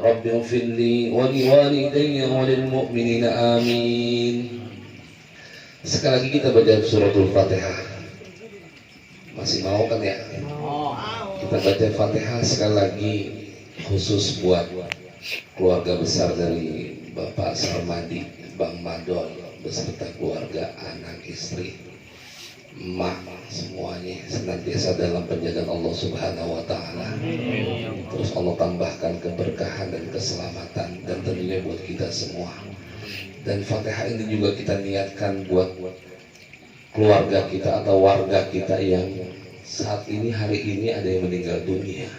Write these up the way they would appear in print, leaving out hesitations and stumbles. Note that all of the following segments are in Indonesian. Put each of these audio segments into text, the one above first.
Rabbi ighfirli wa liwalidayya wa lil mu'minina amin. Sekali lagi kita baca suratul Fatihah. Masih mau kan ya? Kita baca Fatihah sekali lagi khusus buat keluarga besar dari Bapak Sarmadi, Bang Madol beserta keluarga, anak, istri, emak, semuanya senantiasa dalam penjagaan Allah Subhanahu wa taala. Terus Allah tambahkan keberkahan dan keselamatan dan tentunya buat kita semua. Dan Fatihah ini juga kita niatkan buat keluarga kita atau warga kita yang saat ini, hari ini ada yang meninggal dunia,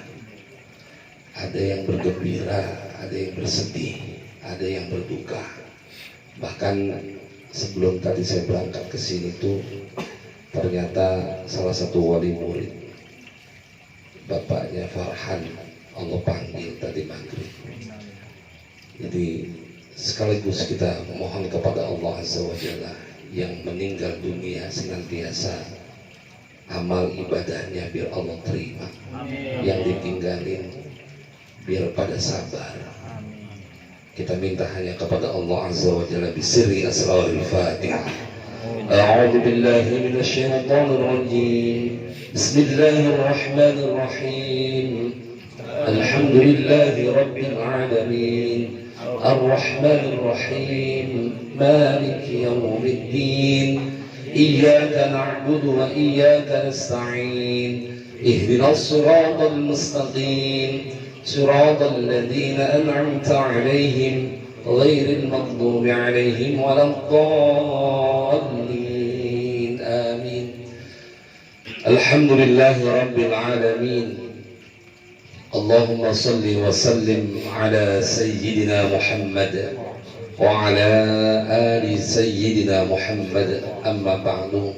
ada yang bergembira, ada yang bersedih, ada yang berduka. Bahkan sebelum tadi saya berangkat ke sini tuh ternyata salah satu wali murid, bapaknya Farhan, Allah panggil tadi maghrib. Jadi sekaligus kita mohon kepada Allah Azza wa Jalla yang meninggal dunia senantiasa amal ibadahnya biar Allah terima. Yang ditinggalin biar pada sabar. Kita minta hanya kepada Allah Azza wa Jalla bisirri asrarul Fatihah. A'udzu billahi minasy syaithanir rajim. Bismillahir rahmanir rahim. Alhamdulillahi rabbil alamin. Ar-rahmanir rahim. Maliki yaumiddin. Iyyaka na'budu wa iyyaka nasta'in. Ihdinas siratal mustaqim. صراط الذين أنعمت عليهم غير المغضوب عليهم ولا الضالين آمين. الحمد لله رب العالمين. اللهم صل وسلم على سيدنا محمد وعلى آل سيدنا محمد. أما بعد،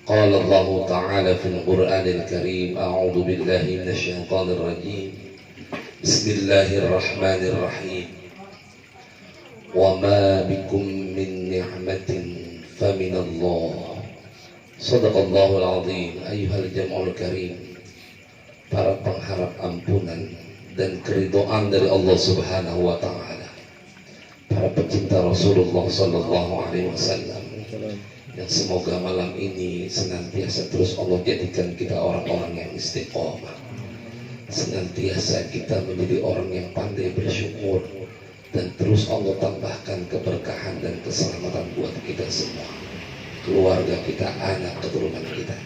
قال الله تعالى في القرآن الكريم: أعوذ بالله من الشيطان الرجيم. بسم الله الرحمن الرحيم. وما بكم من نعمة فمن الله. صدق الله العظيم. أيها الجمع الكريم, para pengharap ampunan dan keridhaan dari Allah Subhanahu wa taala, para pecinta Rasulullah sallallahu alaihi wasallam, yang semoga malam ini senantiasa terus Allah jadikan kita orang-orang yang istiqomah, senantiasa kita menjadi orang yang pandai bersyukur, dan terus Allah tambahkan keberkahan dan keselamatan buat kita semua, keluarga kita, anak keturunan kita.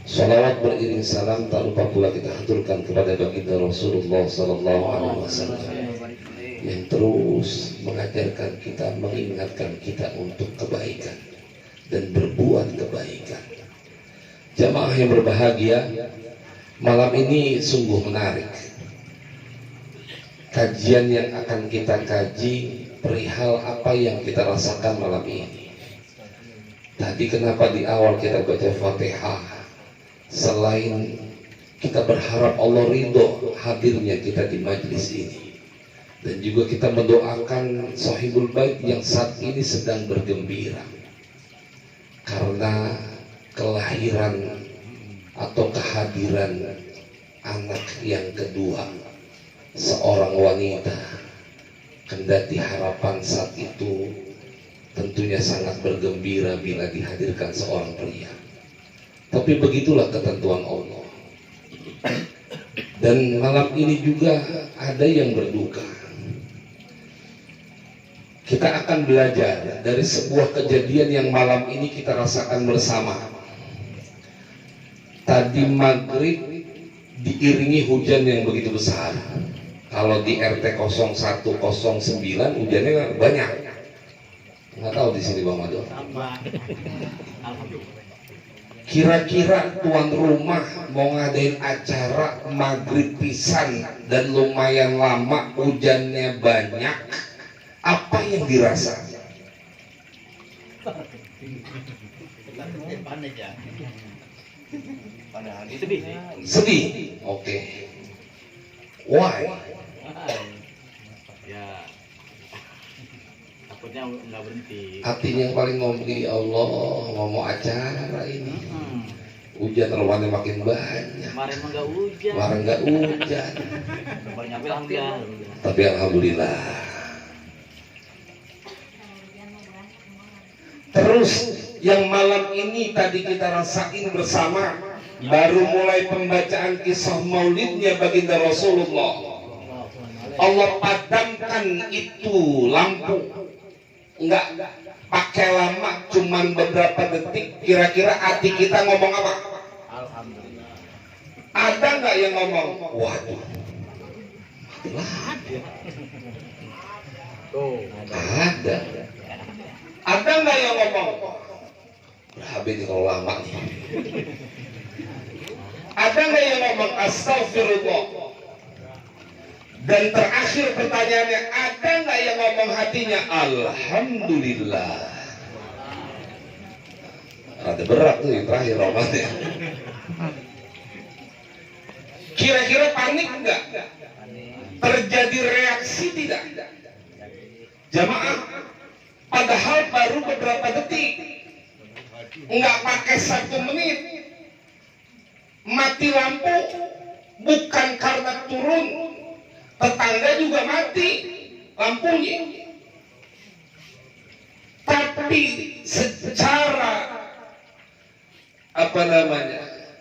Salawat beriring salam tak lupa pula kita haturkan kepada baginda Rasulullah sallallahu alaihi wasallam yang terus mengajarkan kita, mengingatkan kita untuk kebaikan dan berbuat kebaikan. Jamaah yang berbahagia, malam ini sungguh menarik. Kajian yang akan kita kaji perihal apa yang kita rasakan malam ini. Tadi kenapa di awal kita baca Fatihah? Selain kita berharap Allah ridho hadirnya kita di majlis ini, dan juga kita mendoakan sahibul bait yang saat ini sedang bergembira karena kelahiran atau kehadiran anak yang kedua, seorang wanita. Kendati harapan saat itu tentunya sangat bergembira bila dihadirkan seorang pria, tapi begitulah ketentuan Allah. Dan malam ini juga ada yang berduka. Kita akan belajar dari sebuah kejadian yang malam ini kita rasakan bersama. Tadi maghrib diiringi hujan yang begitu besar. Kalau di RT 0109 hujannya banyak. Nggak tahu di sini Bang Mado. Kira-kira tuan rumah mau ngadain acara maghrib pisan dan lumayan lama, hujannya banyak, apa yang dirasa? Sedih. Oke. Why? Ya, takutnya nggak berhenti. Hatinya yang paling ngomong, ya Allah, mau acara ini. Hujan romannya makin banyak. Kemarin mah nggak hujan. Kemarin nggak hujan. Banyak alhamdulillah. Tapi alhamdulillah. Terus yang malam ini tadi kita rasain bersama, baru mulai pembacaan kisah maulidnya baginda Rasulullah. Allah padamkan itu lampu, nggak pakai lama, cuman beberapa detik. Kira-kira hati kita ngomong apa? Alhamdulillah. Ada nggak yang ngomong, waduh, Tuh, ada. Ada nggak yang ngomong, berapa ini kalau lama nih? Ada nggak yang ngomong astagfirullah? Dan terakhir pertanyaannya, ada nggak yang ngomong hatinya alhamdulillah? Ada berat tuh yang terakhir romannya. Kira-kira panik nggak? Terjadi reaksi tidak? Jamaah, padahal baru beberapa detik, nggak pakai 1 menit, mati lampu, bukan karena turun, tetangga juga mati lampunya, tapi secara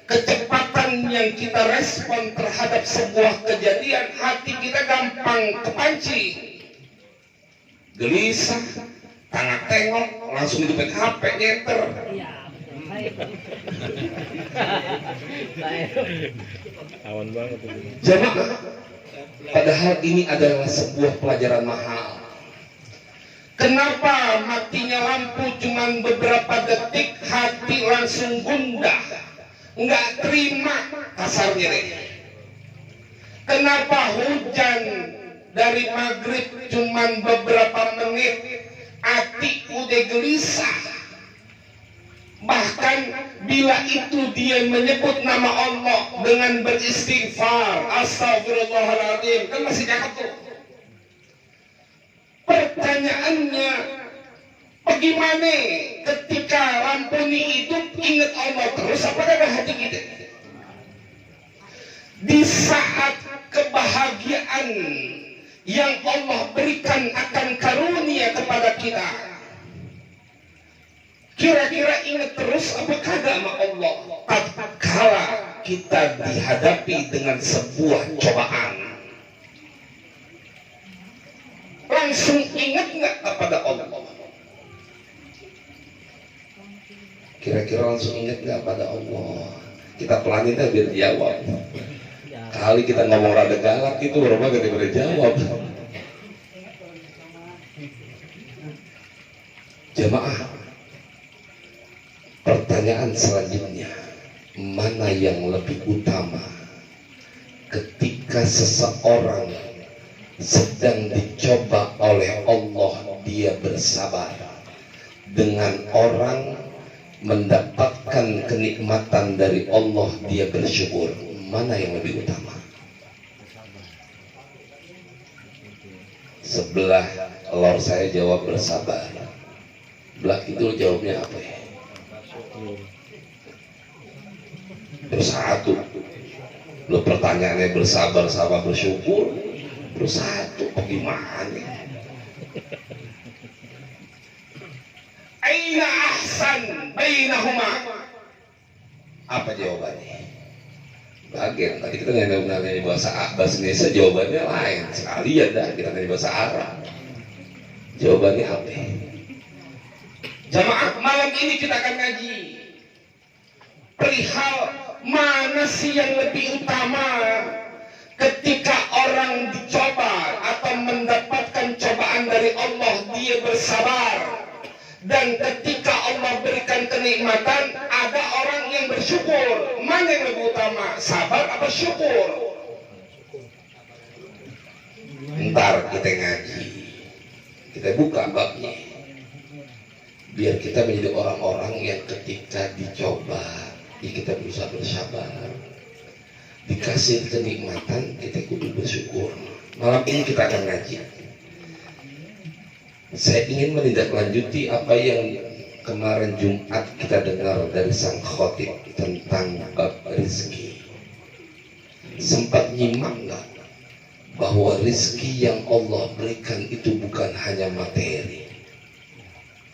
kecepatan yang kita respon terhadap sebuah kejadian, hati kita gampang kepancing, gelisah, tengok, langsung hidupin HP, nyeter. Awan banget. Jamaah, padahal ini adalah sebuah pelajaran mahal. Kenapa matinya lampu cuma beberapa detik, hati langsung gundah, nggak terima kasarnya deh. Kenapa hujan dari maghrib cuma beberapa menit, hati udah gelisah. Bahkan bila itu dia menyebut nama Allah dengan beristighfar, astagfirullahaladzim, kan masih cakep tuh. Pertanyaannya, bagaimana ketika lampu ini hidup, ingat Allah terus apa ada hati kita? Di saat kebahagiaan yang Allah berikan akan karunia kepada kita, kira-kira ingat terus apa kagak sama Allah tatkala kita dihadapi dengan sebuah cobaan? Langsung ingat nggak kepada Allah? Kira-kira langsung ingat nggak pada Allah? Kita pelanin aja biar jawab. Kali kita ngomong rada galak itu orang gak boleh jawab. Jamaah, pertanyaan selanjutnya, mana yang lebih utama ketika seseorang sedang dicoba oleh Allah, dia bersabar, dengan orang mendapatkan kenikmatan dari Allah, dia bersyukur? Mana yang lebih utama? Sebelah lor saya jawab bersabar, belah itu jawabnya apa ya? Bersatu. Lo pertanyaannya bersabar sama bersyukur, bersatu bagaimana? Aina ahsan bainahuma? Apa jawabannya? Bagian tadi kita nanya bahasa Indonesia, jawabannya lain sekalian dah. Kita nanya bahasa Arab, jawabannya apa? Jamaah, malam ini kita akan ngaji perihal mana sih yang lebih utama ketika orang dicoba atau mendapatkan cobaan dari Allah, dia bersabar. Dan ketika Allah berikan kenikmatan, ada orang yang bersyukur. Mana yang lebih utama, sabar apa syukur? Ntar kita ngaji, kita buka babnya, biar kita menjadi orang-orang yang ketika dicoba, ya kita berusaha bersabar. Dikasih kenikmatan, kita kudu bersyukur. Malam ini kita akan ngaji. Saya ingin menindaklanjuti apa yang Kemarin Jumat kita dengar dari sang khotib tentang bab rizki. Sempat nyimak nggak bahwa rizki yang Allah berikan itu bukan hanya materi,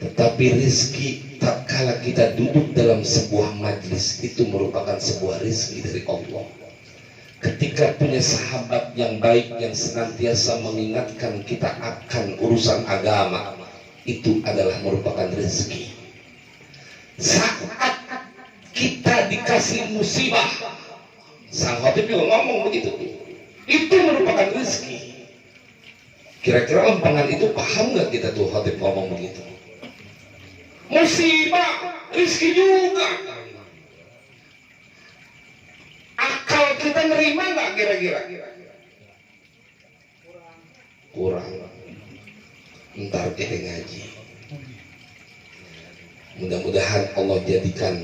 tetapi rizki tak kala kita duduk dalam sebuah majlis itu merupakan sebuah rizki dari Allah. Ketika punya sahabat yang baik yang senantiasa mengingatkan kita akan urusan agama, itu adalah merupakan rizki. Saat kita dikasih musibah, sang khotib juga ngomong begitu, itu merupakan rizki. Kira-kira lempangan itu paham nggak kita tuh khotib ngomong begitu? Musibah, rizki juga. Akal kita nerima nggak kira-kira? Kurang. Ntar kita ngaji. Mudah-mudahan Allah jadikan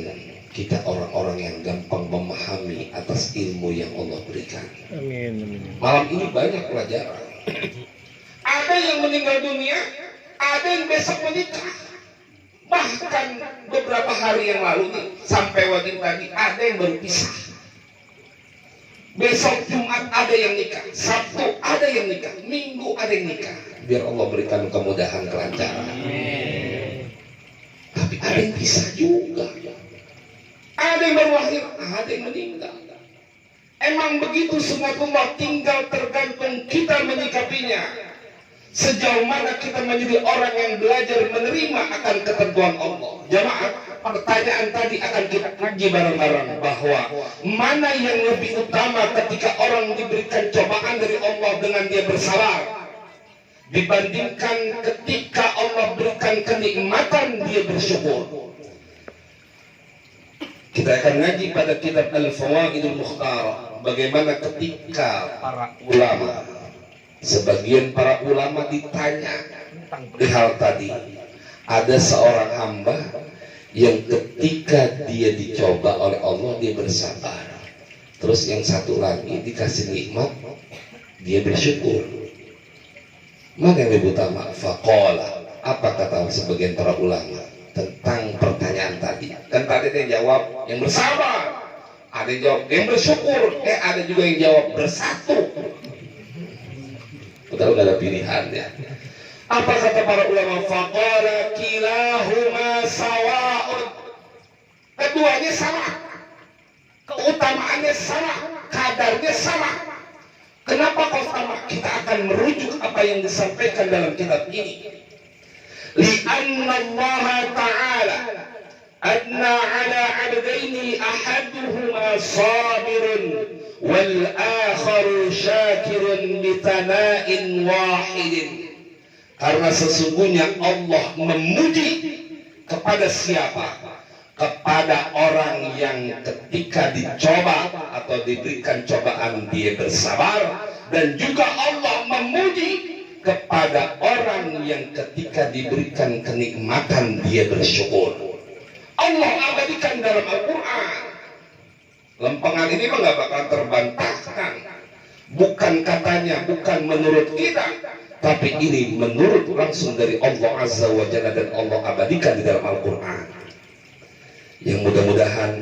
kita orang-orang yang gampang memahami atas ilmu yang Allah berikan. Amin. Malam ini banyak pelajaran. Ada yang meninggal dunia, ada yang besok menikah. Bahkan beberapa hari yang lalu nih, sampai waktu tadi ada yang baru pisah. Besok Jumat ada yang nikah, Sabtu ada yang nikah, Minggu ada yang nikah. Biar Allah berikan kemudahan, kelancaran. Tapi ada yang pisah juga. Ada yang baru lahir, ada yang meninggal. Emang begitu semua, tinggal tergantung kita menyikapinya. Sejauh mana kita menjadi orang yang belajar menerima akan ketentuan Allah. Jamaah, pertanyaan tadi akan kita kaji bareng-bareng bahwa mana yang lebih utama ketika orang diberikan cobaan dari Allah dengan dia bersabar dibandingkan ketika Allah berikan kenikmatan dia bersyukur. Kita akan ngaji pada kitab Al-Fawaidul Mukhtarah bagaimana ketika para ulama, sebagian para ulama ditanya di hal tadi. Ada seorang hamba yang ketika dia dicoba oleh Allah dia bersabar. Terus yang satu lagi dikasih nikmat dia bersyukur. Mana yang lebih utama? Faqala. Apa kata sebagian para ulama tentang pertanyaan tadi? Kan tadi yang jawab yang bersabar, ada yang jawab yang bersyukur, ada juga yang jawab bersatu. Padahal gak ada pilihan ya. Apa kata para ulama? Faqala kilahuma sawa'un. Keduanya sama, keutamaannya sama, kadarnya sama. Kenapa kau sama? Kita akan merujuk apa yang disampaikan dalam kitab ini. Li'anna Allah Ta'ala adna ala abdaini ahaduhuma sabirun wal akharu syakirun bitana'in wahidin. Karena sesungguhnya Allah memuji kepada siapa? Kepada orang yang ketika dicoba atau diberikan cobaan dia bersabar, dan juga Allah memuji kepada orang yang ketika diberikan kenikmatan dia bersyukur. Allah abadikan dalam Al-Quran. Lempengan ini mah gak bakal terbantahkan. Bukan katanya, bukan menurut kita, tapi ini menurut langsung dari Allah Azza wa Jalla, dan Allah abadikan di dalam Al-Quran. Yang mudah-mudahan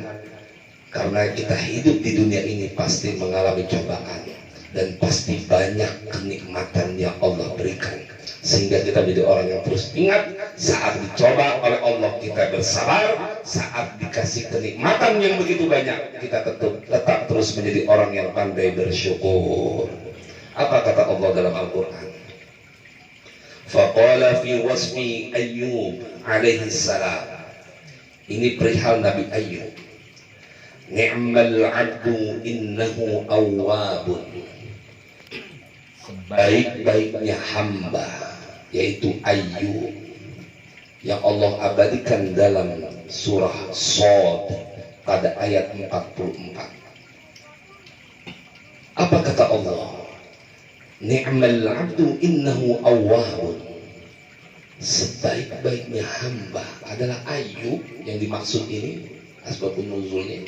karena kita hidup di dunia ini pasti mengalami cobaan dan pasti banyak kenikmatan yang Allah berikan, sehingga kita menjadi orang yang terus ingat saat dicoba oleh Allah kita bersabar, saat dikasih kenikmatan yang begitu banyak kita tetap terus menjadi orang yang pandai bersyukur. Apa kata Allah dalam Al-Quran? Faqala fi wasfi Ayyub alaihi salam. Ini perihal Nabi Ayyub. Ni'mal 'abdu innahu awwabun. Baik-baiknya hamba yaitu Ayyub yang Allah abadikan dalam surah Shad pada ayat 44. Apa kata Allah? Ni'mal 'abdu innahu awwabun. Sebaik-baiknya hamba adalah Ayyub yang dimaksud ini asbabun nuzulnya.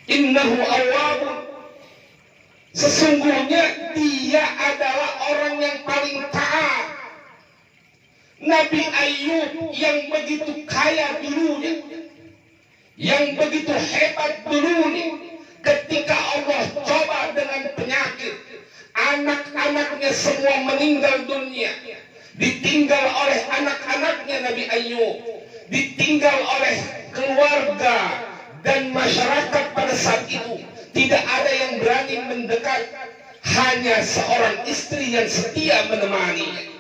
Innahu awwabun. Sesungguhnya dia adalah orang yang paling taat. Nabi Ayub yang begitu kaya dulunya, yang begitu hebat dulunya, ketika Allah coba dengan penyakit, anak-anaknya semua meninggal dunia, ditinggal oleh anak-anaknya Nabi Ayub, ditinggal oleh keluarga dan masyarakat pada saat itu. Tidak ada yang berani mendekat, hanya seorang istri yang setia menemaninya.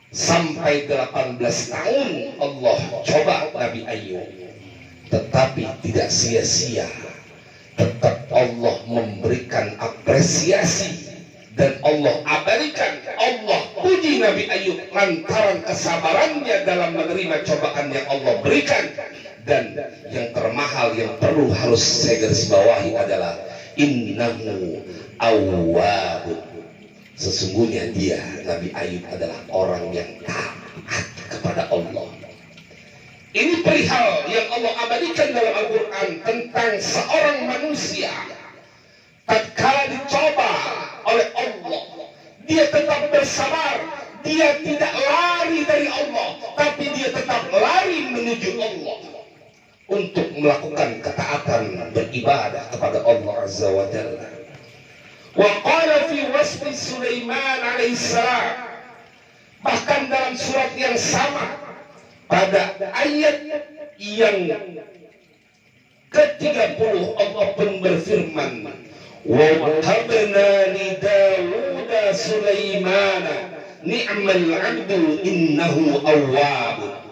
Sampai 18 tahun Allah coba Nabi Ayub, tetapi tidak sia-sia. Tetap Allah memberikan apresiasi dan Allah abadikan, Allah puji Nabi Ayub lantaran kesabarannya dalam menerima cobaan yang Allah berikan. Dan yang termahal yang perlu harus saya garis bawahi adalah innahu awwabun. Sesungguhnya dia, Nabi Ayub adalah orang yang taat kepada Allah. Ini perihal yang Allah abadikan dalam Al-Quran tentang seorang manusia tatkala dicoba oleh Allah, dia tetap bersabar, dia tidak lari dari Allah, tapi dia tetap lari menuju Allah untuk melakukan ketaatan beribadah kepada Allah Azza wa Jalla. Wa qala fi wasfi Sulaiman alaihissalam, bahkan dalam surat yang sama pada ayat yang ke-30 Allah pun berfirman, wa wahabna li Dawud Sulaiman ni'mal 'abdu innahu awwab.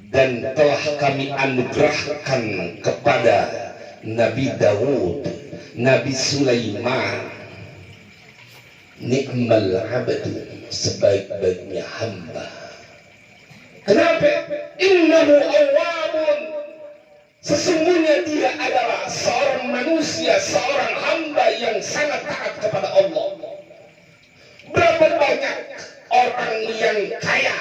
Dan telah kami anugerahkan kepada Nabi Dawud, Nabi Sulaiman, ni'mal 'abdu, sebaik-baiknya hamba. Kenapa? Innahu awwabun. Sesungguhnya dia adalah seorang manusia, seorang hamba yang sangat taat kepada Allah. Berapa banyak orang yang kaya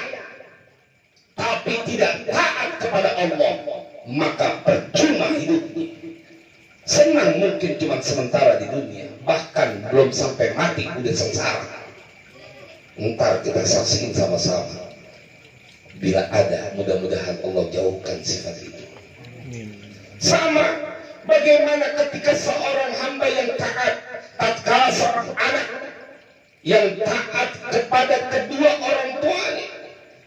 tapi tidak taat kepada Allah, maka percuma hidupnya. Senang mungkin cuma sementara di dunia, bahkan belum sampai mati udah sengsara. Ntar kita saksikan sama-sama. Bila ada, mudah-mudahan Allah jauhkan sifat itu. Sama bagaimana ketika seorang hamba yang taat, tatkala seorang anak yang taat kepada kedua orang tuanya,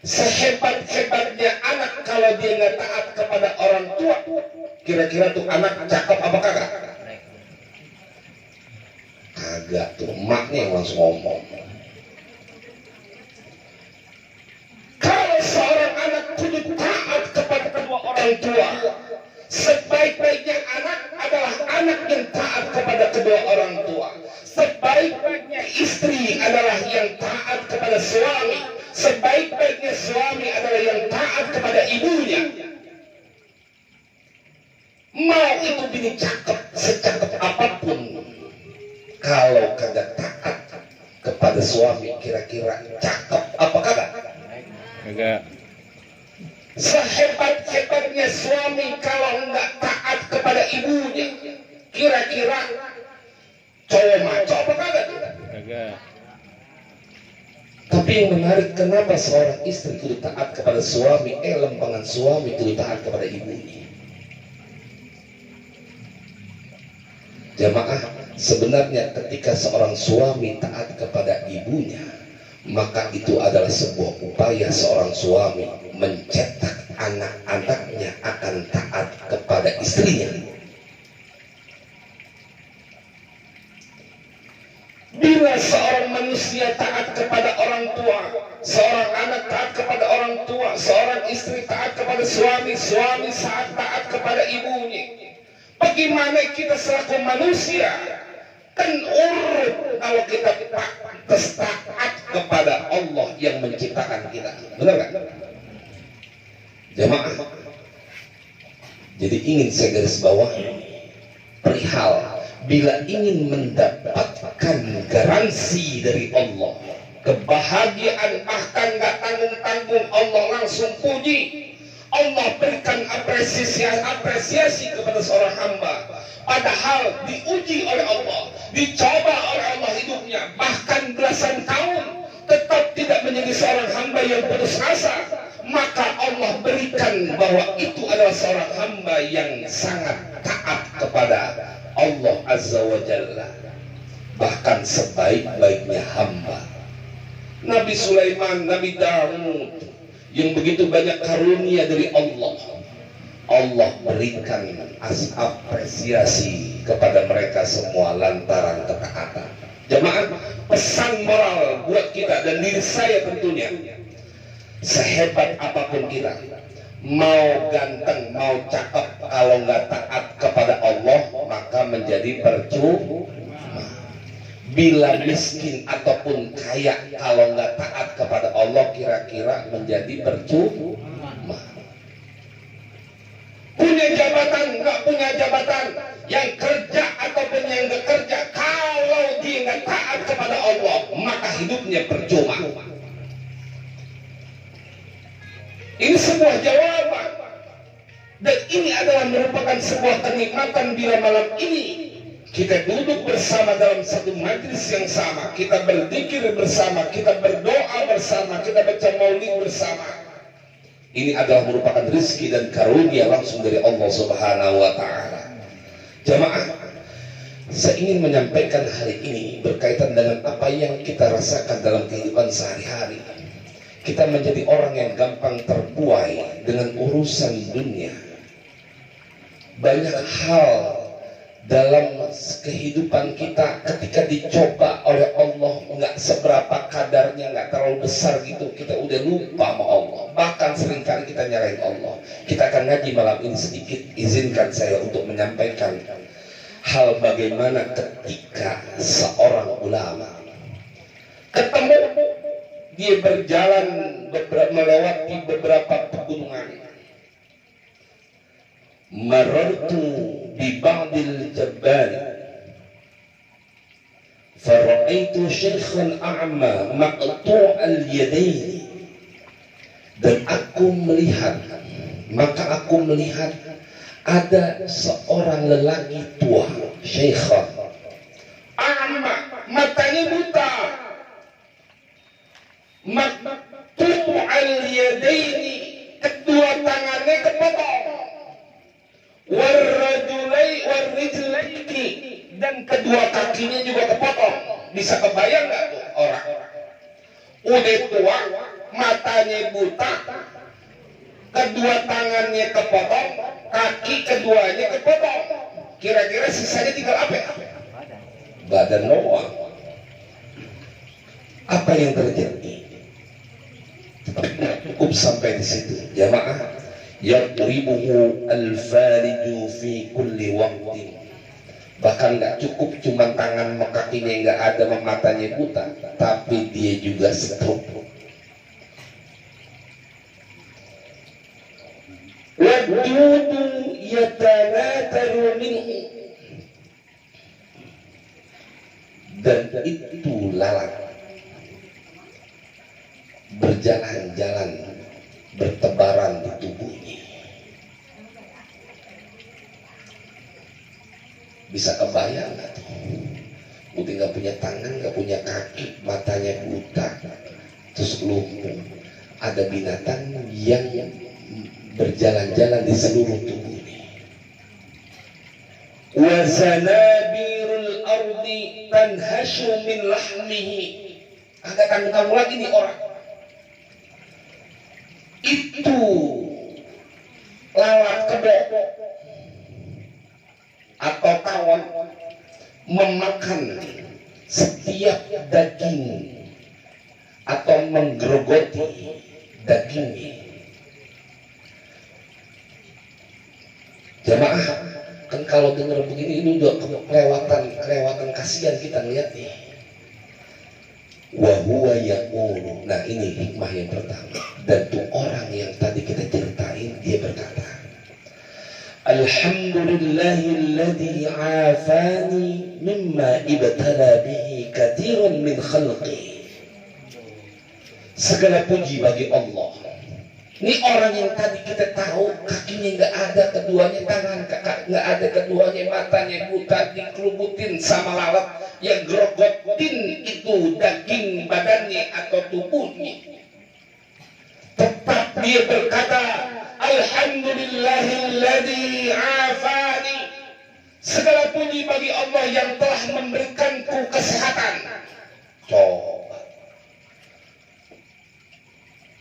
sehebat-hebatnya anak kalau dia nggak taat kepada orang tua, kira-kira tuh anak cakep apa kagak? Kagak, tuh emaknya yang langsung ngomong. Kalau seorang anak kudu taat kepada kedua orang tua, sebaik-baiknya anak adalah anak yang taat kepada kedua orang tua. Sebaik-baiknya istri adalah yang taat kepada suami. Sebaik-baiknya suami adalah yang taat kepada ibunya. Mau itu bini cakep, secakep apapun, kalau kagak taat kepada suami, kira-kira cakep apa kagak? Kagak. Sehebat-hebatnya suami kalau enggak taat kepada ibunya, kira-kira cowok maco apa kagak? Kagak. Tapi yang menarik, kenapa seorang istri kudu taat kepada suami, lempangan suami kudu taat kepada ibunya? Jamaah, sebenarnya ketika seorang suami taat kepada ibunya, maka itu adalah sebuah upaya seorang suami mencetak anak-anaknya akan taat kepada istrinya. Bila seorang manusia taat kepada orang tua, seorang anak taat kepada orang tua, seorang istri taat kepada suami, suami taat kepada ibunya, bagaimana kita selaku manusia kan urut kalau kita pantas taat kepada Allah yang menciptakan kita? Benar kan? Jemaah, jadi ingin saya garis bawahi perihal bila ingin mendapatkan garansi dari Allah, kebahagiaan bahkan gak tanggung-tanggung, Allah langsung puji, Allah berikan apresiasi kepada seorang hamba, padahal diuji oleh Allah, dicoba oleh Allah hidupnya, bahkan belasan tahun, tetap hamba yang putus asa, maka Allah berikan bahwa itu adalah seorang hamba yang sangat taat kepada Allah Azza wa Jalla. Bahkan sebaik-baiknya hamba, Nabi Sulaiman, Nabi Daud, yang begitu banyak karunia dari Allah, Allah berikan apresiasi kepada mereka semua lantaran ketaatan. Jemaah, pesan moral buat kita dan diri saya tentunya, sehebat apapun kita, mau ganteng, mau cakep, kalau nggak taat kepada Allah, maka menjadi percuma. Bila miskin ataupun kaya, kalau nggak taat kepada Allah, kira-kira menjadi percuma. Punya jabatan, nggak punya jabatan, yang kerja ataupun yang nggak kerja, kalau dia nggak taat kepada Allah, maka hidupnya percuma. Ini sebuah jawaban, dan ini adalah merupakan sebuah kenikmatan bila malam ini kita duduk bersama dalam satu majlis yang sama, kita berzikir bersama, kita berdoa bersama, kita baca maulid bersama. Ini adalah merupakan rezeki dan karunia langsung dari Allah Subhanahu wa Ta'ala. Jamaah, saya ingin menyampaikan hari ini berkaitan dengan apa yang kita rasakan dalam kehidupan sehari-hari. Kita menjadi orang yang gampang terbuai dengan urusan dunia. Banyak hal dalam kehidupan kita ketika dicoba oleh Allah nggak seberapa kadarnya, nggak terlalu besar gitu, kita udah lupa sama Allah. Bahkan seringkali kita nyalahin Allah. Kita akan ngaji malam ini sedikit, izinkan saya untuk menyampaikan hal bagaimana ketika seorang ulama ketemu, dia berjalan melewati beberapa pegunungan. Marartu bi ba'dil jabbal fara'aitu syaikhan a'ma maqtu'al yadayn, dan aku melihat ada seorang lelaki tua, syaikhan a'ma, matanya buta, maqtu'al yadayn, kedua tangannya kepotong, warrijlaini, dan kedua kakinya juga kepotong. Bisa kebayang nggak tuh orang udah tua, matanya buta, kedua tangannya kepotong, kaki keduanya kepotong, kira-kira sisanya tinggal apa? Badan doang. Apa yang terjadi? Cukup sampai di situ, jamaah. Yadribuhu al-fariju fi kulli waqtin. Bahkan nggak cukup cuma tangan kakinya nggak ada, matanya buta, tapi dia juga stroke. Wadudu yatanataru minhu, dan itu lalat berjalan-jalan bertebaran di tubuhnya. Bisa kebayang nggak tuh? Udah nggak punya tangan, nggak punya kaki, matanya buta, terus lumpuh. Ada binatang yang berjalan-jalan di seluruh tubuhnya. Wa zanabirul ardi tanhashu min lahmihi. Agak kamu lagi nih orang. Itu lalat kebo atau tawon memakan setiap daging atau menggerogoti dagingnya. Jamaah, kan kalau dengar begini ini udah kelewatan kasihan kita ngeliatnya. Wahuwa yaqulu. Nah, ini hikmah yang pertama. Dan tuh orang yang tadi kita ceritain, dia berkata, Alhamdulillahilladzi afani mimma ibtala bihi katsirun min khalqi. Segala puji bagi Allah. Ini orang yang tadi kita tahu kakinya nggak ada, keduanya tangan nggak ada, keduanya matanya buta, dikelubutin sama lalat yang grogotin itu daging badannya atau tubuhnya. tetap dia berkata, Alhamdulillahilladzi afani. Segala puji bagi Allah yang telah memberikanku kesehatan. Coba.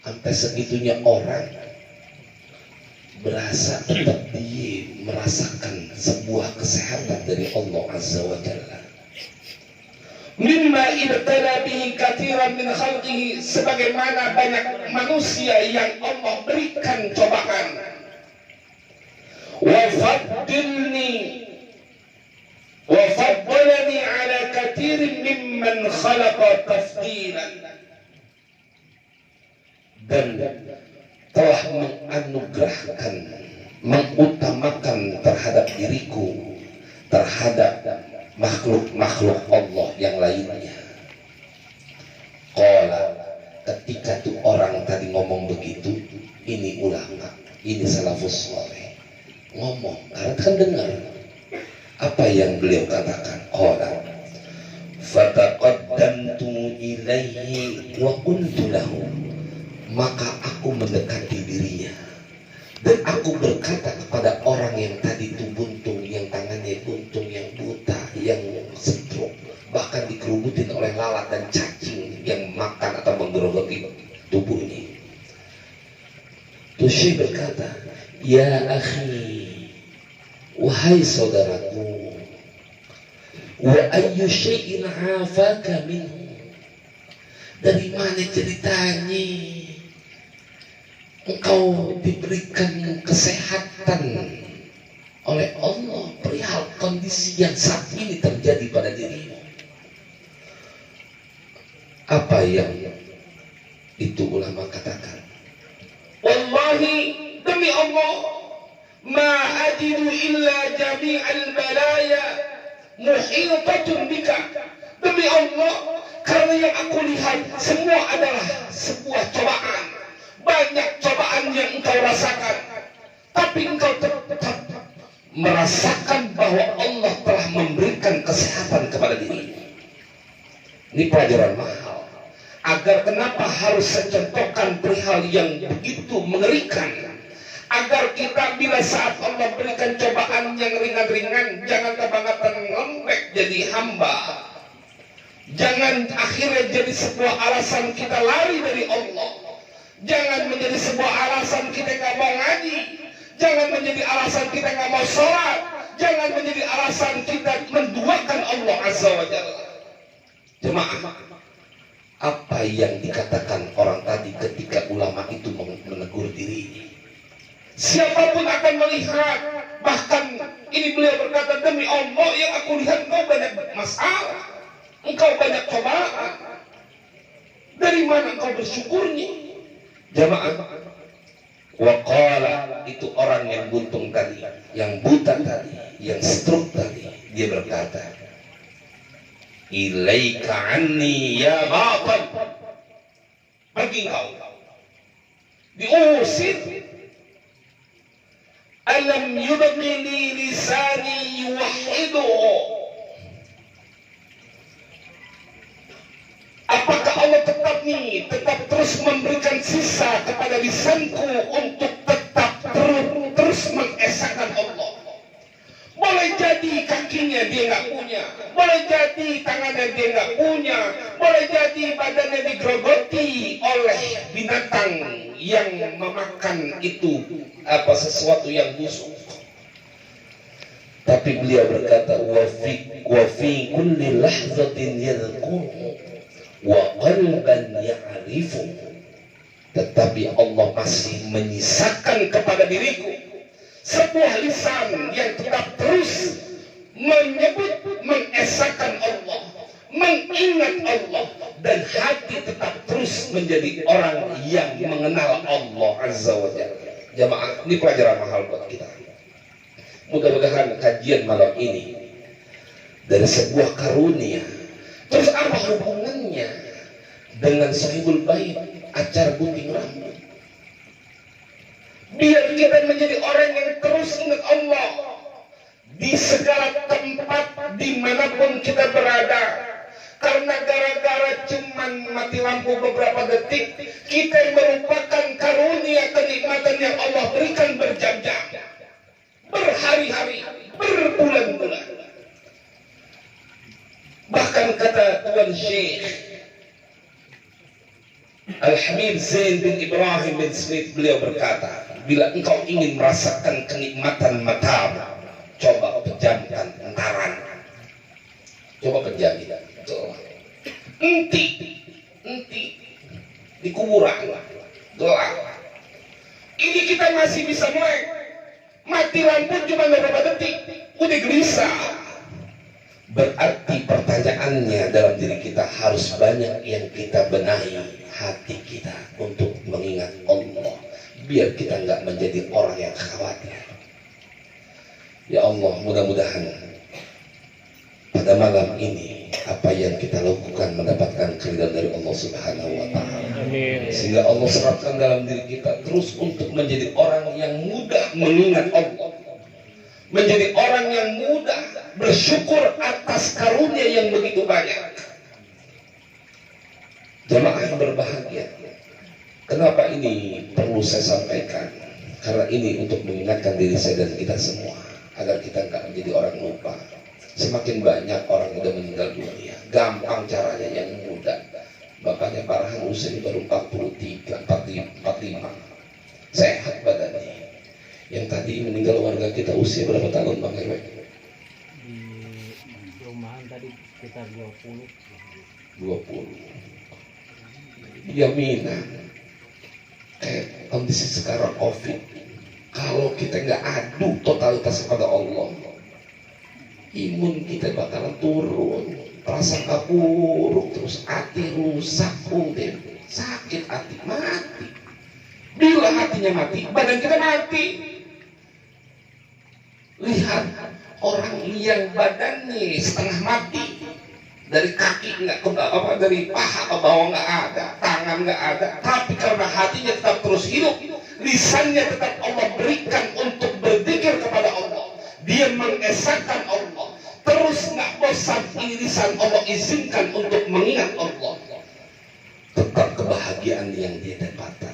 Sampai segitunya orang berasa tetap dia merasakan sebuah kesehatan dari Allah Azza wa Jalla. Mimma ibtala bihi katsiran min khalqihi, sebagaimana banyak manusia yang Allah berikan cobaan. Wa faddalani ala katsirin mimman khalaqa tafdilan, dan telah menganugerahkan, mengutamakan terhadap diriku terhadap makhluk-makhluk Allah yang lainnya. Qala, ketika tuh orang tadi ngomong begitu, ini ulama, ini salafus saleh ngomong, karena kan dengar apa yang beliau katakan. Qala fataqaddamtu ilaihi wa qultu lahu, maka aku mendekati dirinya dan aku berkata kepada orang yang tadi itu buntung, yang tangannya buntung, yang buta, yang stroke, bahkan dikerubutin oleh lalat dan cacing yang makan atau menggerogoti tubuhnya. Terus Syekh berkata, ya akhi, wahai saudaraku, wa ayyu syai'in afaka minhu, dari mana ceritanya engkau diberikan kesehatan oleh Allah perihal kondisi yang saat ini terjadi pada dirimu? Apa yang itu ulama katakan? Wallahi, demi Allah, ma ajidu illa jami'al balaya muhitatun bika. Demi Allah, karena yang aku lihat semua adalah sebuah cobaan. Banyak cobaan yang engkau rasakan, tapi engkau tetap merasakan bahwa Allah telah memberikan kesehatan kepada dirimu. Ini pelajaran mahal. Agar kenapa harus saya contohkan perihal yang begitu mengerikan, agar kita bila saat Allah berikan cobaan yang ringan-ringan, jangan kebangetan lembek jadi hamba. Jangan akhirnya jadi sebuah alasan kita lari dari Allah. Jangan menjadi sebuah alasan kita nggak mau ngaji. Jangan menjadi alasan kita nggak mau sholat. Jangan menjadi alasan kita menduakan Allah Azza wa Jalla. Jemaah, apa yang dikatakan orang tadi ketika ulama itu menegur dirinya? Siapapun akan melihat. Bahkan ini beliau berkata, demi Allah yang aku lihat engkau banyak masalah, engkau banyak cobaan. Dari mana engkau bersyukurnya? Jamaah, waqala, itu orang yang buntung tadi, yang buta tadi, yang stroke tadi, dia berkata, ilaika anni ya batal, pergi kau, diusir. Alam yubqi li lisani yuwahhidu, apakah Allah tetap terus memberikan sisa kepada lisanku untuk tetap terus mengesahkan Allah? Boleh jadi kakinya dia nggak punya, boleh jadi tangannya dia nggak punya, boleh jadi badannya digerogoti oleh binatang yang memakan itu sesuatu yang busuk. Tapi beliau berkata, wa fi kulli lahzatin yadhkuru wa qalban ya'rifu, tetapi Allah masih menyisakan kepada diriku sebuah lisan yang tetap terus menyebut, mengesahkan Allah, mengingat Allah, dan hati tetap terus menjadi orang yang mengenal Allah Azza wa Jalla. Jamaah, ini pelajaran mahal buat kita. Mudah-mudahan kajian malam ini dari sebuah karunia. Terus apa hubungannya dengan Sahibul Bait, acara gunting rambut? Biar kita menjadi orang yang terus ingat Allah di segala tempat dimanapun kita berada. Karena gara-gara cuman mati lampu beberapa detik, kita yang merupakan karunia kenikmatan yang Allah berikan berjam-jam, berhari-hari, berbulan-bulan. Bahkan kata Tuan Syekh Al-Habib Zain bin Ibrahim bin Smith, beliau berkata, bila engkau ingin merasakan kenikmatan mata, coba pejamkan entaran. Coba pejamkan. Enti di kuburan gelap. Ini kita masih bisa melek. Mati lampu cuma beberapa detik, udah gelisah. Berarti pertanyaannya dalam diri kita harus banyak yang kita benahi hati kita untuk mengingat Allah, biar kita nggak menjadi orang yang khawatir. Ya Allah, mudah-mudahan pada malam ini apa yang kita lakukan mendapatkan keridhaan dari Allah Subhanahu wa Ta'ala. Sehingga Allah serapkan dalam diri kita terus untuk menjadi orang yang mudah mengingat Allah, menjadi orang yang mudah bersyukur atas karunia yang begitu banyak. Jamaah yang berbahagia, kenapa ini perlu saya sampaikan? Karena ini untuk mengingatkan diri saya dan kita semua agar kita nggak menjadi orang lupa. Semakin banyak orang udah meninggal dunia, gampang caranya yang mudah. Bapaknya Parahan usia baru 43, 45, sehat badannya. Yang tadi meninggal warga kita usia berapa tahun Bang Herwe? Di rumahan tadi sekitar 20. Jaminan Kondisi sekarang COVID, kalau kita nggak adu totalitas kepada Allah, imun kita bakalan turun, prasangka buruk, terus hati rusak, kemudian sakit hati, mati. Bila hatinya mati, badan kita mati. Lihat orang yang badannya setengah mati, dari kaki nggak ke bawah, dari paha ke bawah nggak ada, tangan nggak ada, tapi karena hatinya tetap terus hidup, lisannya tetap Allah berikan untuk berzikir kepada Allah, dia mengesahkan Allah, terus nggak bosan, ini lisan Allah izinkan untuk mengingat Allah, tetap kebahagiaan yang dia dapatkan.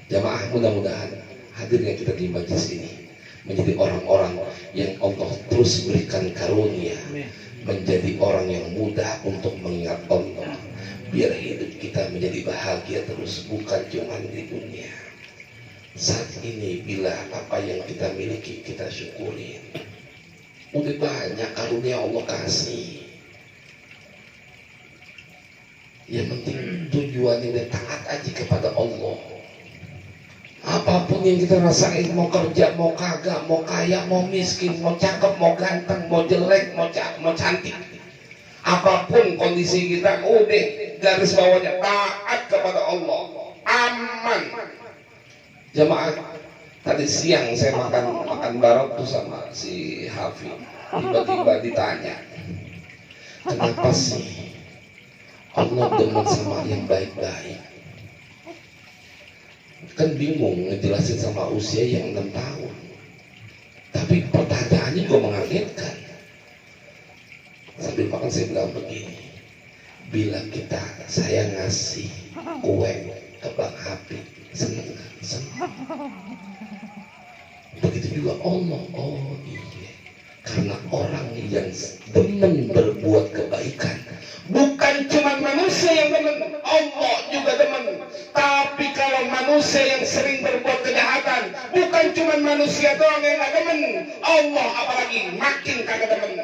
Jamaah, mudah-mudahan hadirnya kita di majelis ini menjadi orang-orang yang Allah terus berikan karunia, menjadi orang yang mudah untuk mengingat Allah, biar hidup kita menjadi bahagia terus, bukan cuma di dunia. Saat ini bila apa yang kita miliki kita syukurin, udah banyak karunia Allah kasih. Yang penting tujuannya udah taat aja kepada Allah. Apapun yang kita rasain, mau kerja, mau kagak, mau kaya, mau miskin, mau cakep, mau ganteng, mau jelek, mau cantik, apapun kondisi kita, udah garis bawahnya taat kepada Allah, aman. Jamaah, tadi siang saya makan bareng tuh sama si Hafid, tiba-tiba ditanya, kenapa sih Allah demen sama yang baik-baik? Kan bingung ngejelasin sama usia yang 6 tahun, tapi pertanyaannya juga mengagetkan. Sambil makan saya bilang begini, bila saya ngasih kue ke Bang Habib, seneng. Begitu juga Allah. Oh iya, karena orang yang demen berbuat kebaikan, bukan cuma manusia yang demen, Allah juga demen. Tapi kalau manusia yang sering berbuat kejahatan, bukan cuma manusia doang yang gak demen, Allah apalagi makin kagak demen.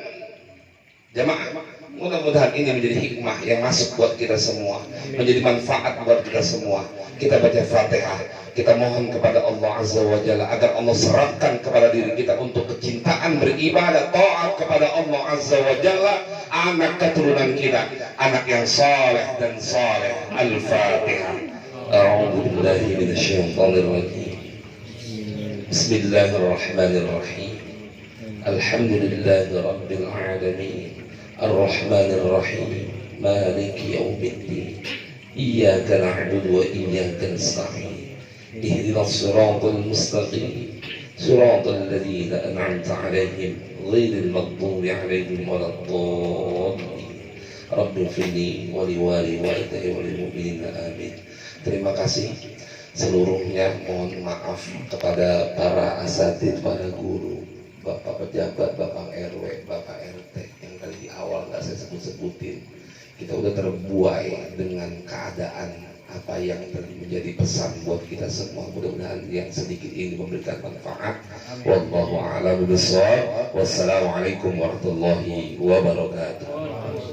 Jamaah, mudah-mudahan ini menjadi hikmah yang masuk buat kita semua, menjadi manfaat buat kita semua. Kita baca Fatihah, kita mohon kepada Allah Azza wa Jalla agar Allah serapkan kepada diri kita untuk kecintaan beribadah, taat kepada Allah Azza wa Jalla, anak keturunan kita, anak yang saleh dan saleh. Al-Fatihah. A'udzu billahi minasyaitonir rajim. Bismillahirrahmanirrahim. Alhamdulillahi rabbil alamin. Ar-Rahmanir Rahim. Maliki yaumiddin. Iyyaka na'budu wa iyyaka nasta'in. Ihdinas siratal mustaqim. Siratal ladzina an'amta 'alaihim ghairil maghdubi 'alaihim waladdallin. Rabbi firli wali wali walidayya walil mu'minina amin. Terima kasih seluruhnya, mohon maaf kepada para asatidz, para guru, Bapak pejabat, Bapak RW, Bapak RT yang tadi di awal nggak saya sebut-sebutin. Kita udah terbuai dengan keadaan apa yang menjadi pesan buat kita semua. Mudah-mudahan yang sedikit ini memberikan manfaat. Wallahu a'lam bishawab. Wassalamualaikum warahmatullahi wabarakatuh.